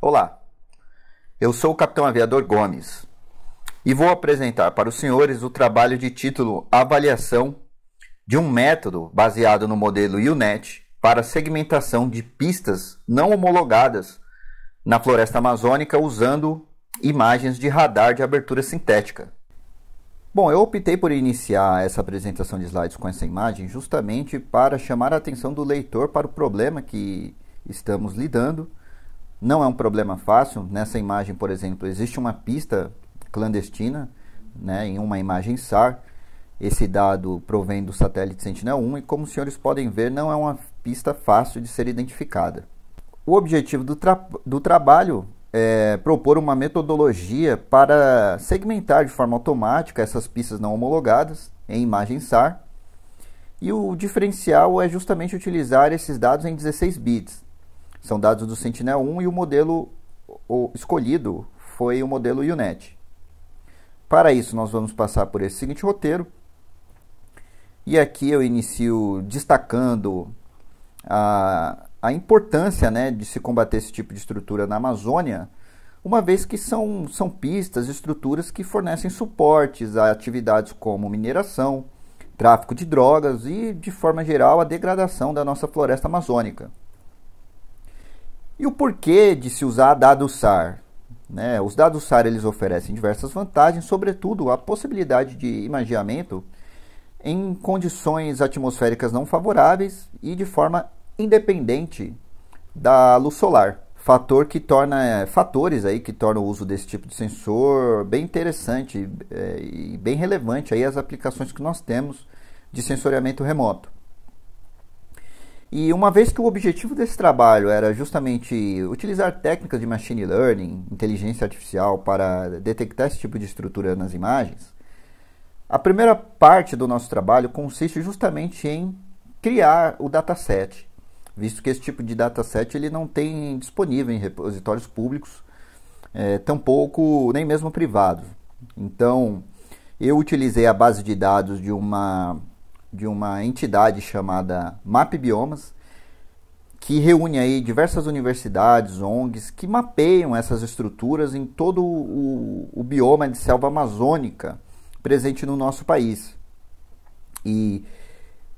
Olá, eu sou o Capitão Aviador Gomes e vou apresentar para os senhores o trabalho de título Avaliação de um método baseado no modelo U-Net para segmentação de pistas não homologadas na floresta amazônica usando imagens de radar de abertura sintética. Bom, eu optei por iniciar essa apresentação de slides com essa imagem justamente para chamar a atenção do leitor para o problema que estamos lidando. Não é um problema fácil. Nessa imagem, por exemplo, existe uma pista clandestina, né, em uma imagem SAR. Esse dado provém do satélite Sentinel-1 e, como os senhores podem ver, não é uma pista fácil de ser identificada. O objetivo do trabalho é propor uma metodologia para segmentar de forma automática essas pistas não homologadas em imagem SAR. E o diferencial é justamente utilizar esses dados em 16 bits. São dados do Sentinel-1 e o modelo escolhido foi o modelo U-Net. Para isso, nós vamos passar por esse seguinte roteiro. E aqui eu inicio destacando a importância, né, de se combater esse tipo de estrutura na Amazônia, uma vez que são pistas, estruturas que fornecem suportes a atividades como mineração, tráfico de drogas e, de forma geral, a degradação da nossa floresta amazônica. E o porquê de se usar dados SAR? Né? Os dados SAR eles oferecem diversas vantagens, sobretudo a possibilidade de imageamento em condições atmosféricas não favoráveis e de forma independente da luz solar. Fatores aí que tornam o uso desse tipo de sensor bem interessante e bem relevante aí as aplicações que nós temos de sensoriamento remoto. E uma vez que o objetivo desse trabalho era justamente utilizar técnicas de machine learning, inteligência artificial, para detectar esse tipo de estrutura nas imagens, a primeira parte do nosso trabalho consiste justamente em criar o dataset, visto que esse tipo de dataset ele não tem disponível em repositórios públicos, tampouco nem mesmo privados. Então, eu utilizei a base de dados de uma entidade chamada MapBiomas, que reúne aí diversas universidades, ONGs, que mapeiam essas estruturas em todo o bioma de selva amazônica presente no nosso país. E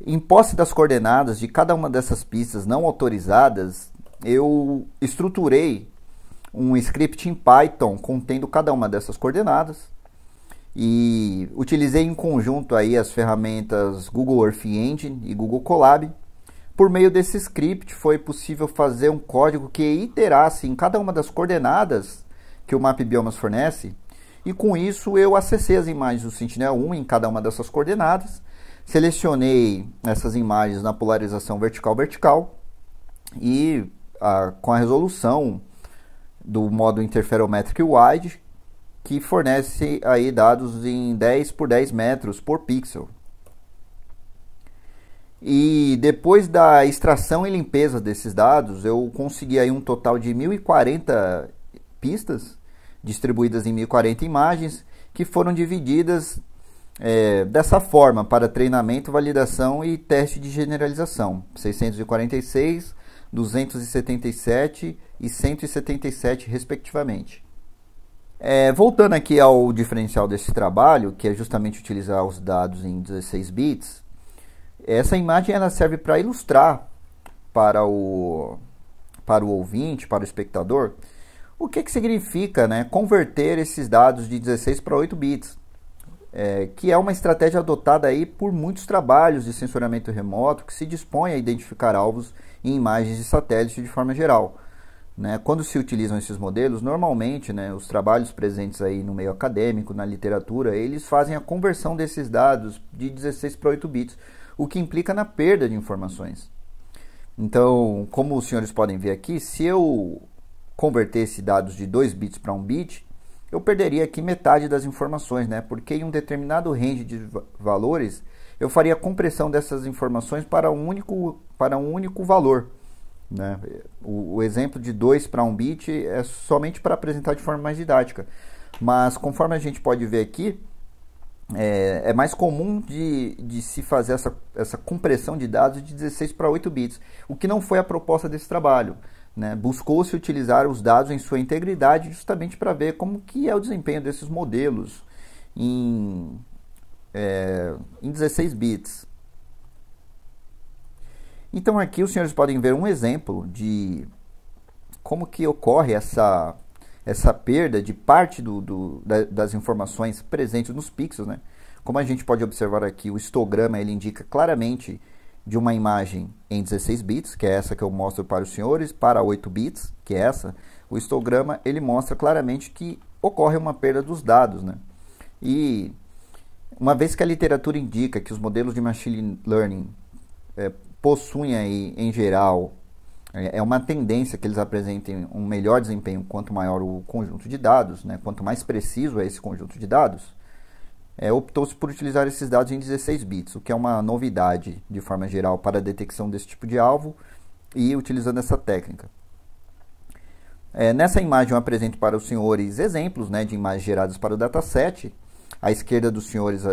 em posse das coordenadas de cada uma dessas pistas não autorizadas, eu estruturei um script em Python contendo cada uma dessas coordenadas e utilizei em conjunto aí as ferramentas Google Earth Engine e Google Colab. Por meio desse script foi possível fazer um código que iterasse em cada uma das coordenadas que o MapBiomas fornece, e com isso eu acessei as imagens do Sentinel-1 em cada uma dessas coordenadas. Selecionei essas imagens na polarização vertical-vertical e com a resolução do modo Interferometric Wide, que fornece aí dados em 10 por 10 metros por pixel. E depois da extração e limpeza desses dados, eu consegui aí um total de 1040 pistas, distribuídas em 1040 imagens, que foram divididas dessa forma para treinamento, validação e teste de generalização: 646, 277 e 177 respectivamente. Voltando aqui ao diferencial desse trabalho, que é justamente utilizar os dados em 16 bits, essa imagem ela serve para ilustrar para o ouvinte, para o espectador, o que significa, né, converter esses dados de 16 para 8 bits. Que é uma estratégia adotada aí por muitos trabalhos de sensoriamento remoto que se dispõem a identificar alvos em imagens de satélite de forma geral. Né? Quando se utilizam esses modelos, normalmente, né, os trabalhos presentes aí no meio acadêmico, na literatura, eles fazem a conversão desses dados de 16 para 8 bits, o que implica na perda de informações. Então, como os senhores podem ver aqui, se eu convertesse dados de 2 bits para 1 bit, eu perderia aqui metade das informações, né? Porque em um determinado range de valores, eu faria a compressão dessas informações para um único valor. Né? O exemplo de 2 para 1 bit é somente para apresentar de forma mais didática. Mas conforme a gente pode ver aqui, é mais comum de se fazer essa compressão de dados de 16 para 8 bits, o que não foi a proposta desse trabalho. né, buscou-se utilizar os dados em sua integridade justamente para ver como que é o desempenho desses modelos em 16 bits. Então aqui os senhores podem ver um exemplo de como que ocorre essa perda de parte das informações presentes nos pixels, né? Como a gente pode observar aqui, o histograma ele indica claramente de uma imagem em 16 bits, que é essa que eu mostro para os senhores, para 8 bits, que é essa. O histograma ele mostra claramente que ocorre uma perda dos dados, né? E uma vez que a literatura indica que os modelos de machine learning possuem aí, em geral, é uma tendência que eles apresentem um melhor desempenho quanto maior o conjunto de dados, né? Quanto mais preciso é esse conjunto de dados, optou-se por utilizar esses dados em 16 bits, o que é uma novidade de forma geral para a detecção desse tipo de alvo e utilizando essa técnica. Nessa imagem eu apresento para os senhores exemplos, né, de imagens geradas para o dataset. À esquerda dos senhores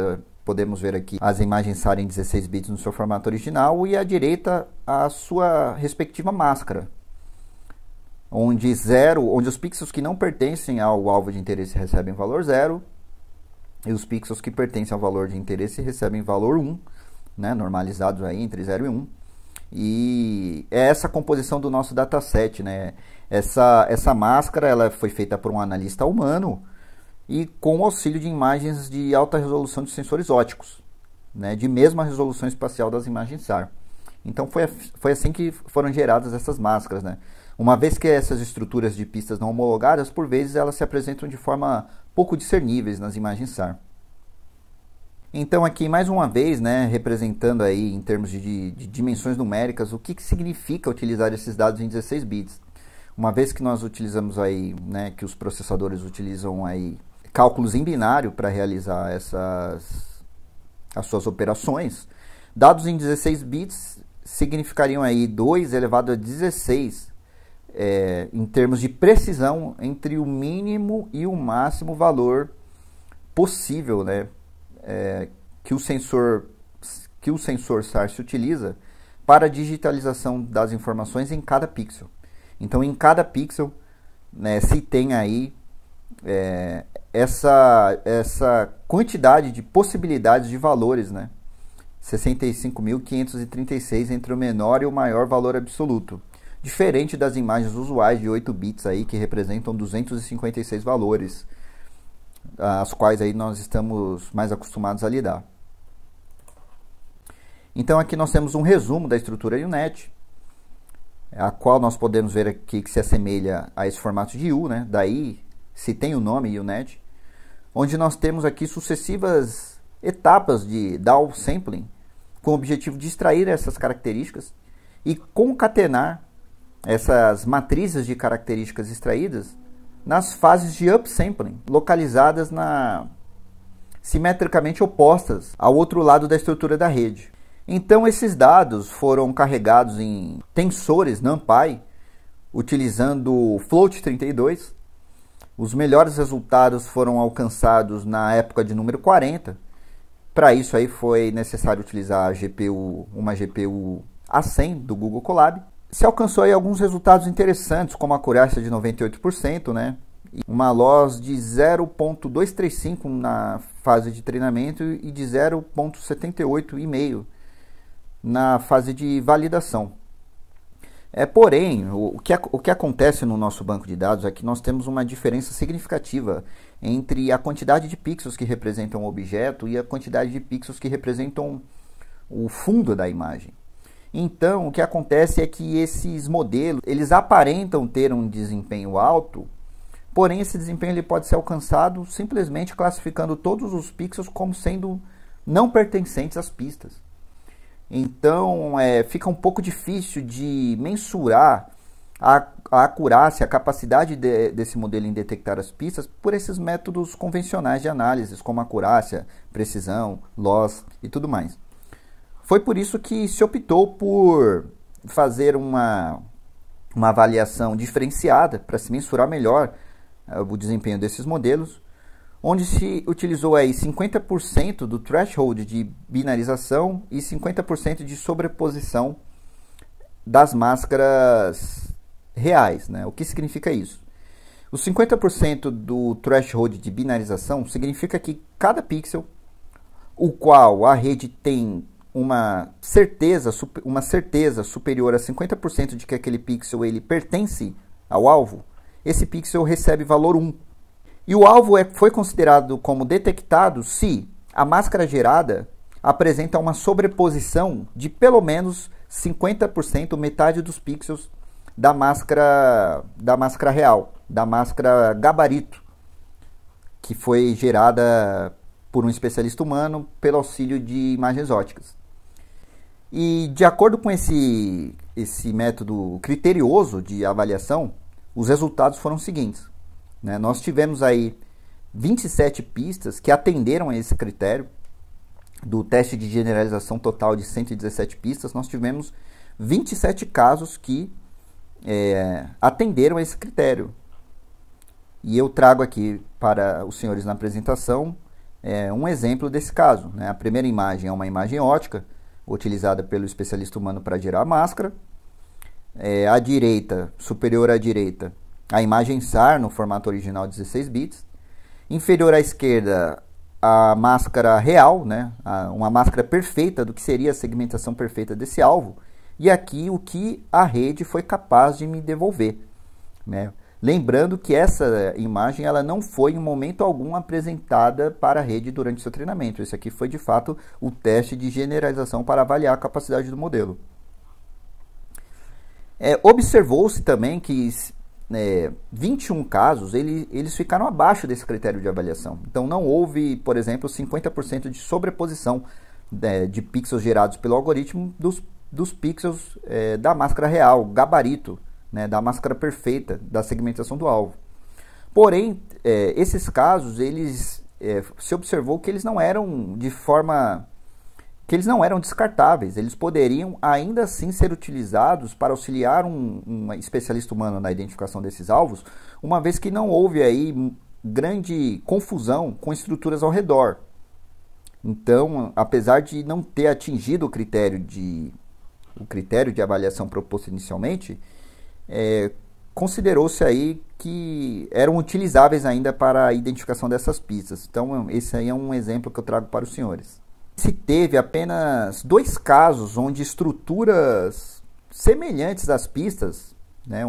podemos ver aqui as imagens SAR em 16 bits no seu formato original e à direita a sua respectiva máscara, onde os pixels que não pertencem ao alvo de interesse recebem valor 0 e os pixels que pertencem ao valor de interesse recebem valor 1, né, normalizados aí entre 0 e 1. E é essa a composição do nosso dataset, né? Essa máscara ela foi feita por um analista humano e com o auxílio de imagens de alta resolução de sensores óticos, né, de mesma resolução espacial das imagens SAR. Então foi assim que foram geradas essas máscaras, né? Uma vez que essas estruturas de pistas não homologadas, por vezes elas se apresentam de forma pouco discerníveis nas imagens SAR. Então aqui mais uma vez, né, representando aí em termos de dimensões numéricas, o que significa utilizar esses dados em 16 bits. Uma vez que nós utilizamos aí, né, que os processadores utilizam aí cálculos em binário para realizar as suas operações, dados em 16 bits significariam aí 2 elevado a 16 em termos de precisão entre o mínimo e o máximo valor possível, né, que o sensor SAR se utiliza para a digitalização das informações em cada pixel. Então, em cada pixel, né, se tem aí essa quantidade de possibilidades de valores, né? 65.536 entre o menor e o maior valor absoluto. Diferente das imagens usuais de 8 bits aí, que representam 256 valores, as quais aí nós estamos mais acostumados a lidar. Então aqui nós temos um resumo da estrutura UNet, a qual nós podemos ver aqui que se assemelha a esse formato de U, né? Daí se tem o nome UNet, onde nós temos aqui sucessivas etapas de downsampling com o objetivo de extrair essas características e concatenar essas matrizes de características extraídas nas fases de upsampling, localizadas simetricamente opostas ao outro lado da estrutura da rede. Então esses dados foram carregados em tensores NumPy, utilizando o Float32. Os melhores resultados foram alcançados na época de número 40. Para isso aí foi necessário utilizar uma GPU A100 do Google Colab. Se alcançou aí alguns resultados interessantes, como a acurácia de 98%, né? E uma loss de 0.235 na fase de treinamento e de 0.78,5 na fase de validação. Porém, o que acontece no nosso banco de dados é que nós temos uma diferença significativa entre a quantidade de pixels que representam o objeto e a quantidade de pixels que representam o fundo da imagem. Então, o que acontece é que esses modelos, eles aparentam ter um desempenho alto, porém esse desempenho ele pode ser alcançado simplesmente classificando todos os pixels como sendo não pertencentes às pistas. Então, fica um pouco difícil de mensurar a acurácia, a capacidade desse modelo em detectar as pistas por esses métodos convencionais de análise, como acurácia, precisão, loss e tudo mais. Foi por isso que se optou por fazer uma avaliação diferenciada para se mensurar melhor o desempenho desses modelos, onde se utilizou aí 50% do threshold de binarização e 50% de sobreposição das máscaras reais, né? O que significa isso? Os 50% do threshold de binarização significa que cada pixel, o qual a rede tem uma certeza superior a 50% de que aquele pixel ele pertence ao alvo, esse pixel recebe valor 1. E o alvo foi considerado como detectado se a máscara gerada apresenta uma sobreposição de pelo menos 50%, metade dos pixels da máscara real, da máscara gabarito, que foi gerada por um especialista humano pelo auxílio de imagens óticas. E de acordo com esse método criterioso de avaliação, os resultados foram os seguintes, né? Nós tivemos aí 27 pistas que atenderam a esse critério. Do teste de generalização total de 117 pistas, nós tivemos 27 casos que atenderam a esse critério. E eu trago aqui para os senhores na apresentação um exemplo desse caso, né? A primeira imagem é uma imagem ótica, utilizada pelo especialista humano para gerar a máscara. À direita, superior à direita, a imagem SAR no formato original 16 bits. Inferior à esquerda, a máscara real, né? Uma máscara perfeita do que seria a segmentação perfeita desse alvo. E aqui o que a rede foi capaz de me devolver, né? Lembrando que essa imagem ela não foi em momento algum apresentada para a rede durante o seu treinamento. Esse aqui foi de fato o teste de generalização para avaliar a capacidade do modelo. Observou-se também que 21 casos eles ficaram abaixo desse critério de avaliação. Então não houve, por exemplo, 50% de sobreposição de pixels gerados pelo algoritmo dos pixels da máscara real, gabarito, né, da máscara perfeita, da segmentação do alvo. Porém, esses casos, se observou que eles não eram descartáveis, eles poderiam ainda assim ser utilizados para auxiliar um especialista humano na identificação desses alvos, uma vez que não houve aí grande confusão com estruturas ao redor. Então, apesar de não ter atingido o critério de avaliação proposto inicialmente, considerou-se aí que eram utilizáveis ainda para a identificação dessas pistas. Então, esse aí é um exemplo que eu trago para os senhores. Se teve apenas 2 casos onde estruturas semelhantes às pistas, né,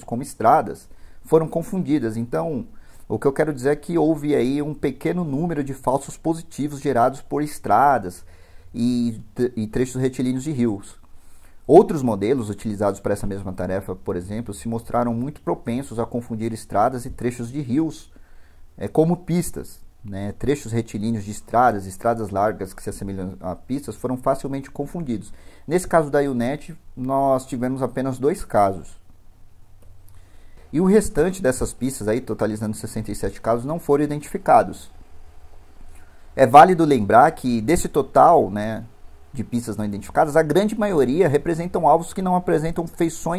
como estradas, foram confundidas. Então, o que eu quero dizer é que houve aí um pequeno número de falsos positivos gerados por estradas e trechos retilíneos de rios. Outros modelos utilizados para essa mesma tarefa, por exemplo, se mostraram muito propensos a confundir estradas e trechos de rios como pistas, né? Trechos retilíneos de estradas largas que se assemelham a pistas foram facilmente confundidos. Nesse caso da UNET, nós tivemos apenas 2 casos. E o restante dessas pistas, aí, totalizando 67 casos, não foram identificados. É válido lembrar que desse total, né, de pistas não identificadas, a grande maioria representam alvos que não apresentam feição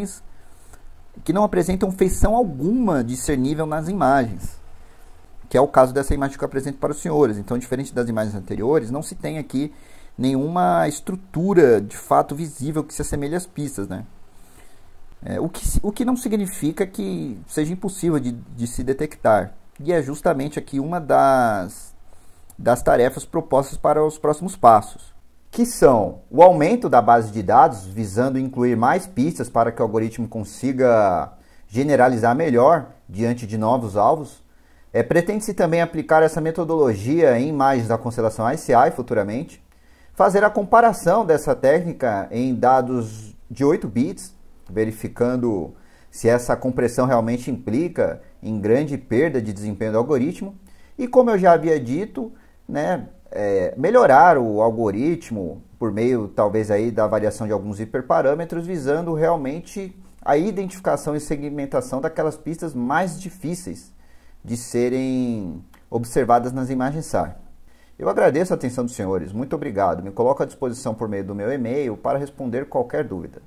alguma discernível nas imagens, que é o caso dessa imagem que eu apresento para os senhores. Então, diferente das imagens anteriores, não se tem aqui nenhuma estrutura de fato visível que se assemelhe às pistas, né? O que não significa que seja impossível de se detectar. E é justamente aqui uma das tarefas propostas para os próximos passos, que são o aumento da base de dados, visando incluir mais pistas para que o algoritmo consiga generalizar melhor diante de novos alvos. Pretende-se também aplicar essa metodologia em imagens da constelação ICI futuramente, fazer a comparação dessa técnica em dados de 8 bits, verificando se essa compressão realmente implica em grande perda de desempenho do algoritmo, e como eu já havia dito, né, melhorar o algoritmo por meio talvez aí da variação de alguns hiperparâmetros, visando realmente a identificação e segmentação daquelas pistas mais difíceis de serem observadas nas imagens SAR. Eu agradeço a atenção dos senhores, muito obrigado. Me coloco à disposição por meio do meu e-mail para responder qualquer dúvida.